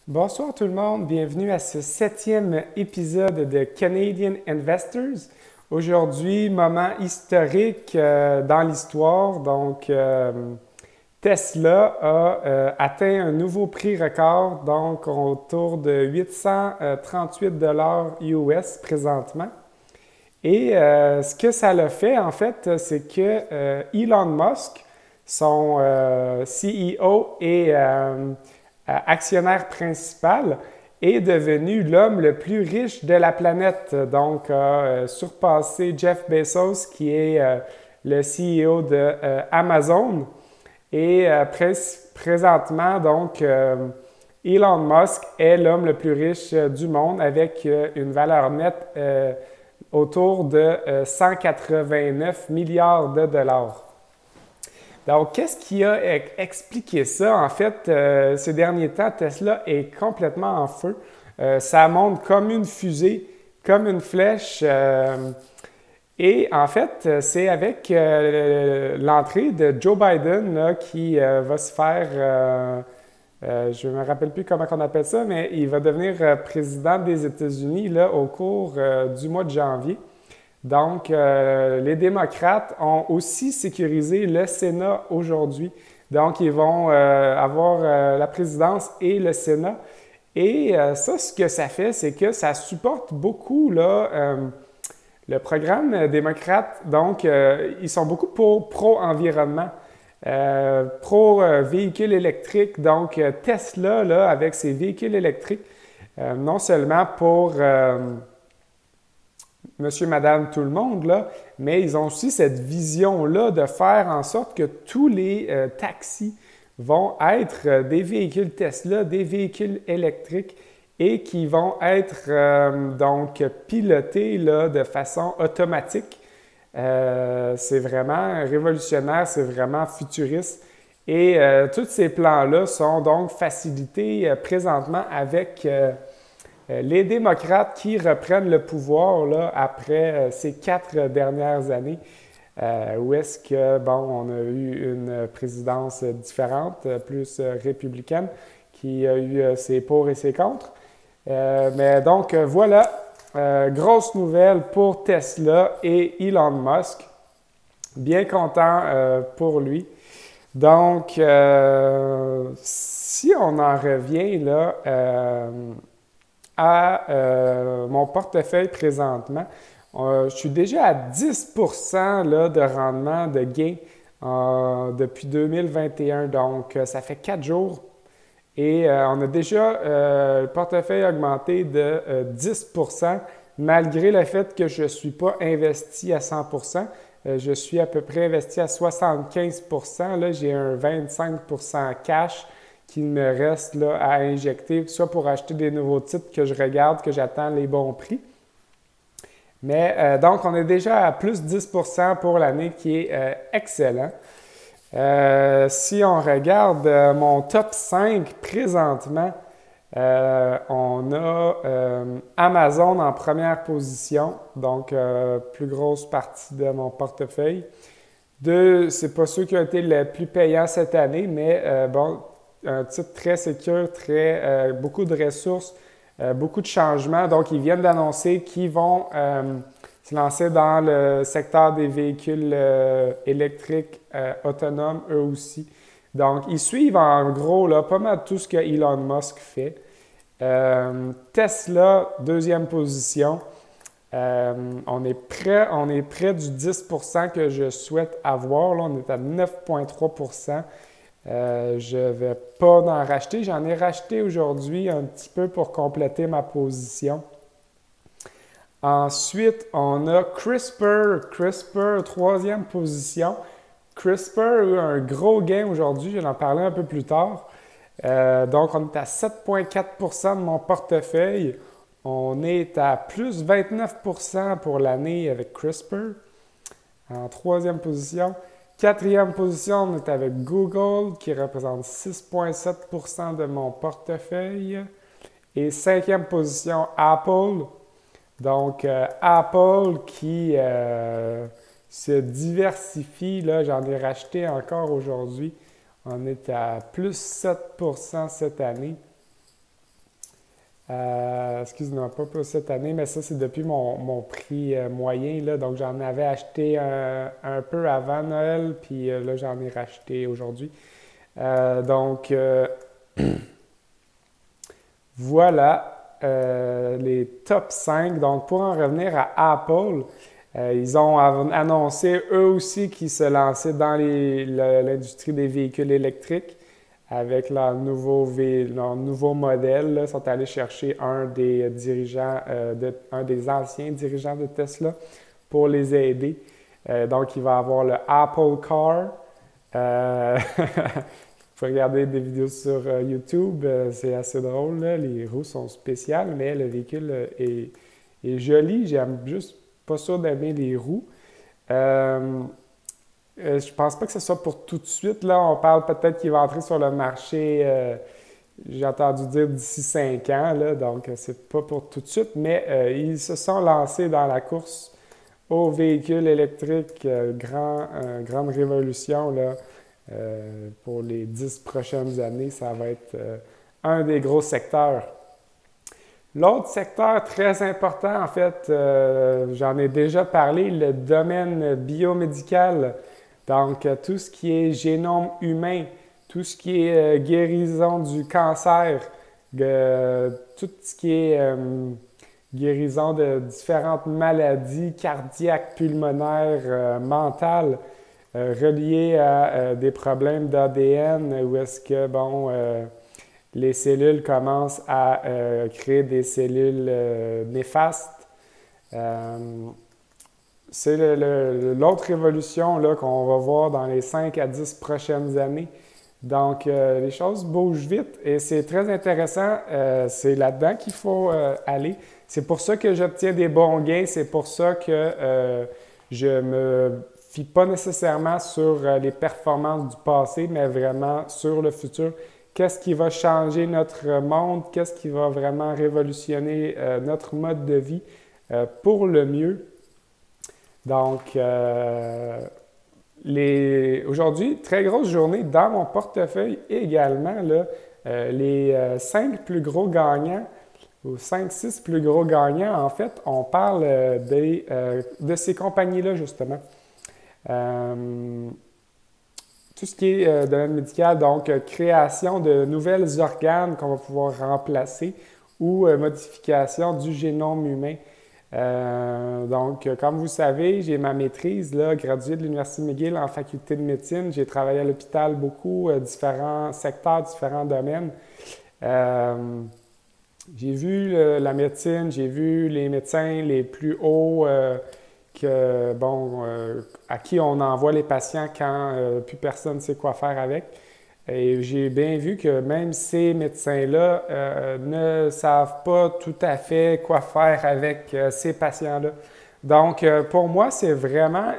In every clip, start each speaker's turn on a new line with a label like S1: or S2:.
S1: Bonsoir tout le monde, bienvenue à ce 7e épisode de Canadian Investors. Aujourd'hui, moment historique dans l'histoire. Donc, Tesla a atteint un nouveau prix record, donc autour de 838 $ US présentement. Et ce que ça l'a fait, en fait, c'est que Elon Musk, son CEO et actionnaire principal, est devenu l'homme le plus riche de la planète. Donc, a surpassé Jeff Bezos, qui est le CEO de Amazon. Et présentement, donc, Elon Musk est l'homme le plus riche du monde avec une valeur nette autour de 189 milliards de dollars. Donc, qu'est-ce qui a expliqué ça? En fait, ces derniers temps, Tesla est complètement en feu. Ça monte comme une fusée, comme une flèche. Et en fait, c'est avec l'entrée de Joe Biden là, qui va se faire, je ne me rappelle plus comment on appelle ça, mais il va devenir président des États-Unis là, au cours du mois de janvier. Donc, les démocrates ont aussi sécurisé le Sénat aujourd'hui. Donc, ils vont avoir la présidence et le Sénat. Et ça, ce que ça fait, c'est que ça supporte beaucoup là, le programme démocrate. Donc, ils sont beaucoup pro-environnement, pro-véhicules électriques. Donc, Tesla, là, avec ses véhicules électriques, non seulement pour monsieur, madame, tout le monde, là, mais ils ont aussi cette vision-là de faire en sorte que tous les taxis vont être des véhicules Tesla, des véhicules électriques et qui vont être donc pilotés là, de façon automatique. C'est vraiment révolutionnaire, c'est vraiment futuriste. Et tous ces plans-là sont donc facilités présentement avec les démocrates qui reprennent le pouvoir là, après ces 4 dernières années, où est-ce que, bon, on a eu une présidence différente, plus républicaine, qui a eu ses pour et ses contre. Mais donc, voilà, grosse nouvelle pour Tesla et Elon Musk. Bien content pour lui. Donc, si on en revient là, à mon portefeuille présentement, je suis déjà à 10% là, de rendement de gain depuis 2021. Donc, ça fait 4 jours et on a déjà le portefeuille augmenté de 10% malgré le fait que je ne suis pas investi à 100%. Je suis à peu près investi à 75%. Là, j'ai un 25% cash qu'il me reste là, à injecter, soit pour acheter des nouveaux titres que je regarde, que j'attends les bons prix. Mais donc, on est déjà à plus 10% pour l'année, qui est excellent. Si on regarde mon top 5 présentement, on a Amazon en première position, donc plus grosse partie de mon portefeuille. C'est pas ceux qui ont été les plus payants cette année, mais bon, un titre très sécure, beaucoup de ressources, beaucoup de changements. Donc, ils viennent d'annoncer qu'ils vont se lancer dans le secteur des véhicules électriques autonomes, eux aussi. Donc, ils suivent en gros là, pas mal tout ce que Elon Musk fait. Tesla, deuxième position. On est près du 10% que je souhaite avoir. Là, on est à 9,3%. Je ne vais pas en racheter. J'en ai racheté aujourd'hui un petit peu pour compléter ma position. Ensuite, on a CRISPR. CRISPR, troisième position. CRISPR a eu un gros gain aujourd'hui. Je vais en parler un peu plus tard. Donc, on est à 7,4% de mon portefeuille. On est à plus 29% pour l'année avec CRISPR. En troisième position. Quatrième position, on est avec Google qui représente 6,7% de mon portefeuille. Et cinquième position, Apple. Donc, Apple qui se diversifie. Là, j'en ai racheté encore aujourd'hui. On est à plus 7% cette année. Excuse-moi, pas pour cette année, mais ça, c'est depuis mon prix moyen, là. Donc, j'en avais acheté un peu avant Noël, puis là, j'en ai racheté aujourd'hui. Donc, voilà les top 5. Donc, pour en revenir à Apple, ils ont annoncé eux aussi qu'ils se lançaient dans l'industrie des véhicules électriques avec leur nouveau modèle. Là, ils sont allés chercher un des dirigeants, un des anciens dirigeants de Tesla pour les aider. Donc, il va avoir le Apple Car. Vous pouvez regarder des vidéos sur YouTube, c'est assez drôle, là. Les roues sont spéciales, mais le véhicule est joli. J'aime juste pas sûr d'aimer les roues. Je pense pas que ce soit pour tout de suite. Là, on parle peut-être qu'il va entrer sur le marché, j'ai entendu dire d'ici 5 ans, là, donc c'est pas pour tout de suite, mais ils se sont lancés dans la course aux véhicules électriques, grande révolution, là. Pour les 10 prochaines années, ça va être un des gros secteurs. L'autre secteur très important, en fait, j'en ai déjà parlé, le domaine biomédical. Donc, tout ce qui est génome humain, tout ce qui est guérison du cancer, tout ce qui est guérison de différentes maladies cardiaques, pulmonaires, mentales, reliées à des problèmes d'ADN, où est-ce que, bon, les cellules commencent à créer des cellules néfastes. C'est l'autre révolution là, qu'on va voir dans les 5 à 10 prochaines années. Donc, les choses bougent vite et c'est très intéressant. C'est là-dedans qu'il faut aller. C'est pour ça que j'obtiens des bons gains. C'est pour ça que je me fie pas nécessairement sur les performances du passé, mais vraiment sur le futur. Qu'est-ce qui va changer notre monde? Qu'est-ce qui va vraiment révolutionner notre mode de vie pour le mieux? Donc, aujourd'hui, très grosse journée dans mon portefeuille également. Là, les 5 plus gros gagnants, ou 5-6 plus gros gagnants, en fait, on parle de ces compagnies-là, justement. Tout ce qui est domaine médical, donc création de nouvelles organes qu'on va pouvoir remplacer ou modification du génome humain. Donc, comme vous savez, j'ai ma maîtrise, là, graduée de l'Université McGill en faculté de médecine. J'ai travaillé à l'hôpital beaucoup, différents secteurs, différents domaines. J'ai vu la médecine, j'ai vu les médecins les plus hauts à qui on envoie les patients quand plus personne ne sait quoi faire avec. Et j'ai bien vu que même ces médecins-là ne savent pas tout à fait quoi faire avec ces patients-là. Donc, pour moi, c'est vraiment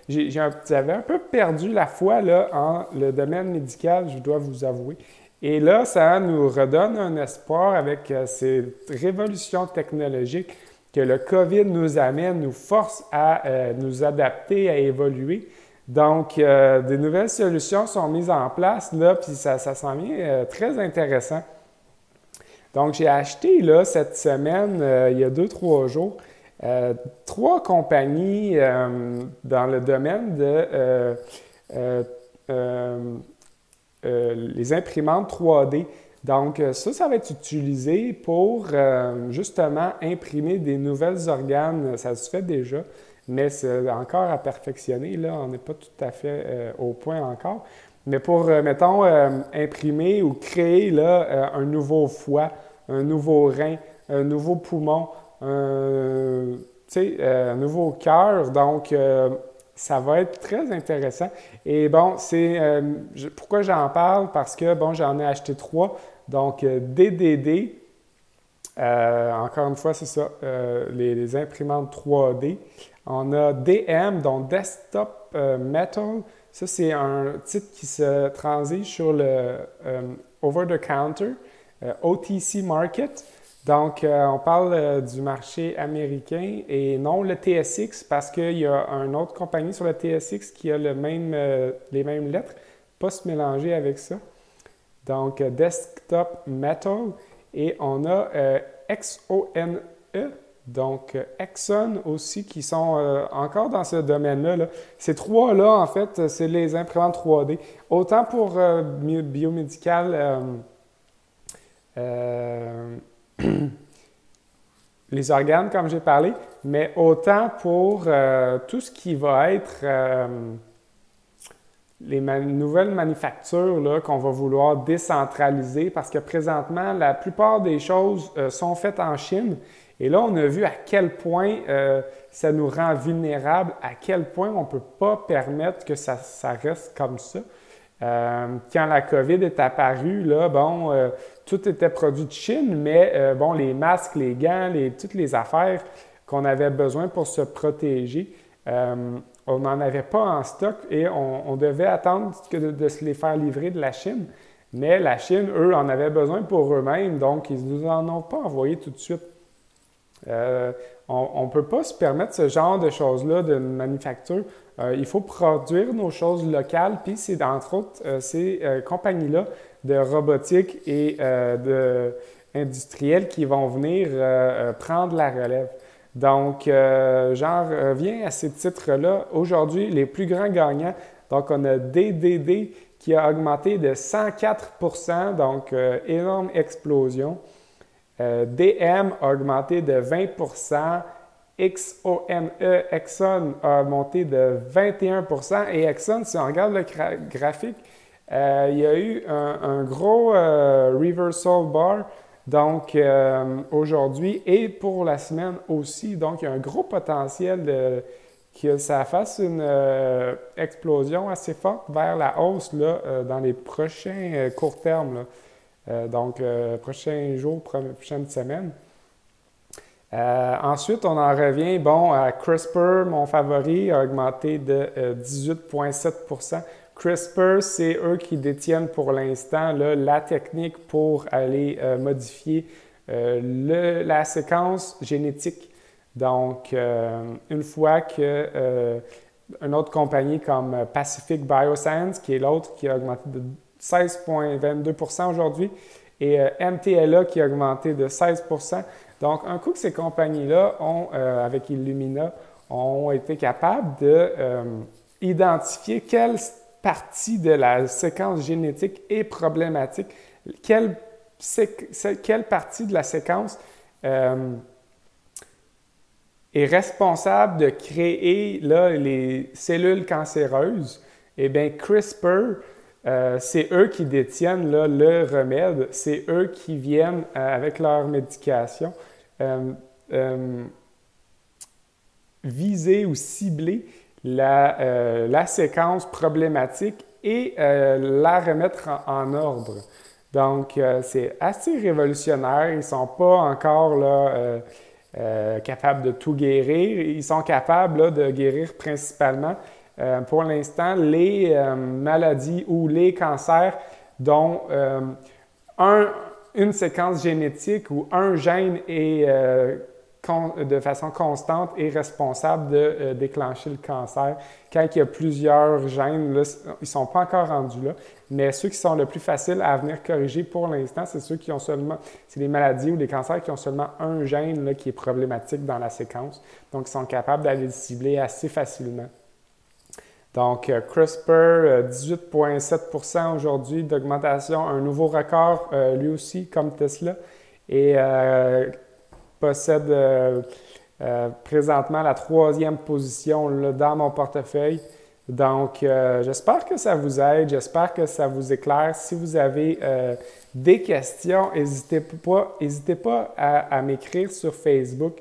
S1: j'avais un peu perdu la foi là, en le domaine médical, je dois vous avouer. Et là, ça nous redonne un espoir avec ces révolutions technologiques que le COVID nous amène, nous force à nous adapter, à évoluer. Donc, des nouvelles solutions sont mises en place, là, puis ça s'en vient très intéressant. Donc, j'ai acheté, là, cette semaine, il y a 2-3 jours, 3 compagnies dans le domaine de les imprimantes 3D. Donc, ça va être utilisé pour justement imprimer des nouvelles organes. Ça se fait déjà, mais c'est encore à perfectionner. Là, on n'est pas tout à fait au point encore. Mais pour, mettons, imprimer ou créer là, un nouveau foie, un nouveau rein, un nouveau poumon, un nouveau cœur. Donc, ça va être très intéressant. Et bon, pourquoi j'en parle? Parce que, bon, j'en ai acheté 3. Donc, DDD, encore une fois, c'est ça, les imprimantes 3D. On a DM, donc Desktop Metal. Ça, c'est un titre qui se transige sur le over-the-counter, OTC Market. Donc, on parle du marché américain et non le TSX parce qu'il y a une autre compagnie sur le TSX qui a les mêmes lettres, pas se mélanger avec ça. Donc, Desktop Metal. Et on a XONE, donc Exxon aussi, qui sont encore dans ce domaine-là. Là. Ces trois-là, en fait, c'est les imprimantes 3D. Autant pour biomédical, les organes, comme j'ai parlé, mais autant pour tout ce qui va être les nouvelles manufactures qu'on va vouloir décentraliser, parce que présentement, la plupart des choses sont faites en Chine. Et là, on a vu à quel point ça nous rend vulnérables, à quel point on ne peut pas permettre que ça reste comme ça. Quand la COVID est apparue, là, tout était produit de Chine, mais les masques, les gants, toutes les affaires qu'on avait besoin pour se protéger, on n'en avait pas en stock et on devait attendre de se les faire livrer de la Chine. Mais la Chine, eux, en avaient besoin pour eux-mêmes, donc ils ne nous en ont pas envoyé tout de suite. On ne peut pas se permettre ce genre de choses-là de manufacture. Il faut produire nos choses locales, puis c'est entre autres ces compagnies-là de robotique et industrielles qui vont venir prendre la relève. Donc, j'en reviens à ces titres-là. Aujourd'hui, les plus grands gagnants, donc on a DDD qui a augmenté de 104 %, donc énorme explosion. DM a augmenté de 20 %, XONE, Exxon a monté de 21 % et Exxon, si on regarde le graphique, il y a eu un gros reversal bar, donc aujourd'hui et pour la semaine aussi. Donc, il y a un gros potentiel que ça fasse une explosion assez forte vers la hausse là, dans les prochains courts termes. Là. Donc, prochains jours, prochaine semaine. Ensuite, on en revient, à CRISPR, mon favori, a augmenté de 18,7 %. CRISPR, c'est eux qui détiennent pour l'instant la technique pour aller modifier la séquence génétique. Donc, une fois que une autre compagnie comme Pacific Bioscience, qui est l'autre, qui a augmenté de 16,22 % aujourd'hui, et MTLA qui a augmenté de 16 %. Donc, un coup que ces compagnies-là, avec Illumina, ont été capables d'identifier quelle partie de la séquence génétique est problématique, quelle partie de la séquence est responsable de créer les cellules cancéreuses, eh bien, CRISPR, c'est eux qui détiennent le remède, c'est eux qui viennent avec leur médication viser ou cibler la séquence problématique et la remettre en ordre. Donc, c'est assez révolutionnaire. Ils ne sont pas encore capables de tout guérir. Ils sont capables de guérir principalement pour l'instant, les maladies ou les cancers dont une séquence génétique ou un gène est de façon constante est responsable de déclencher le cancer. Quand il y a plusieurs gènes, là, ils ne sont pas encore rendus là, mais ceux qui sont le plus faciles à venir corriger pour l'instant, c'est ceux qui ont c'est les maladies ou les cancers qui ont seulement un gène là, qui est problématique dans la séquence. Donc, ils sont capables d'aller le cibler assez facilement. Donc, CRISPR, 18,7 % aujourd'hui d'augmentation, un nouveau record lui aussi comme Tesla et possède présentement la 3e position là, dans mon portefeuille. Donc, j'espère que ça vous aide, j'espère que ça vous éclaire. Si vous avez des questions, n'hésitez pas à m'écrire sur Facebook,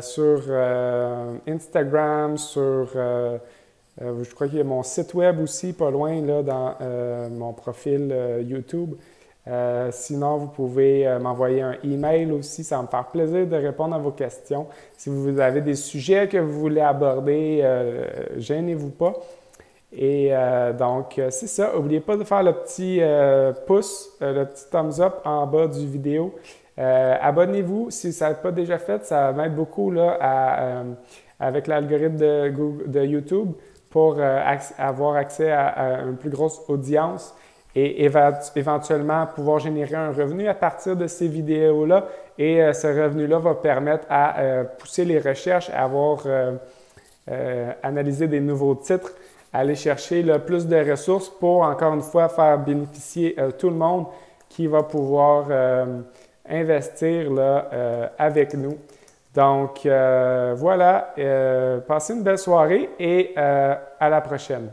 S1: sur Instagram, sur... je crois qu'il y a mon site web aussi, pas loin, là, dans mon profil YouTube. Sinon, vous pouvez m'envoyer un email aussi. Ça va me faire plaisir de répondre à vos questions. Si vous avez des sujets que vous voulez aborder, gênez-vous pas. Et donc, c'est ça. N'oubliez pas de faire le petit pouce, le petit thumbs up en bas du vidéo. Abonnez-vous si ça n'est pas déjà fait. Ça m'aide beaucoup là, avec l'algorithme de YouTube pour avoir accès à une plus grosse audience. et éventuellement pouvoir générer un revenu à partir de ces vidéos-là. Et ce revenu-là va permettre à pousser les recherches, à avoir analysé des nouveaux titres, aller chercher le plus de ressources pour, encore une fois, faire bénéficier tout le monde qui va pouvoir investir là, avec nous. Donc, voilà, passez une belle soirée et à la prochaine.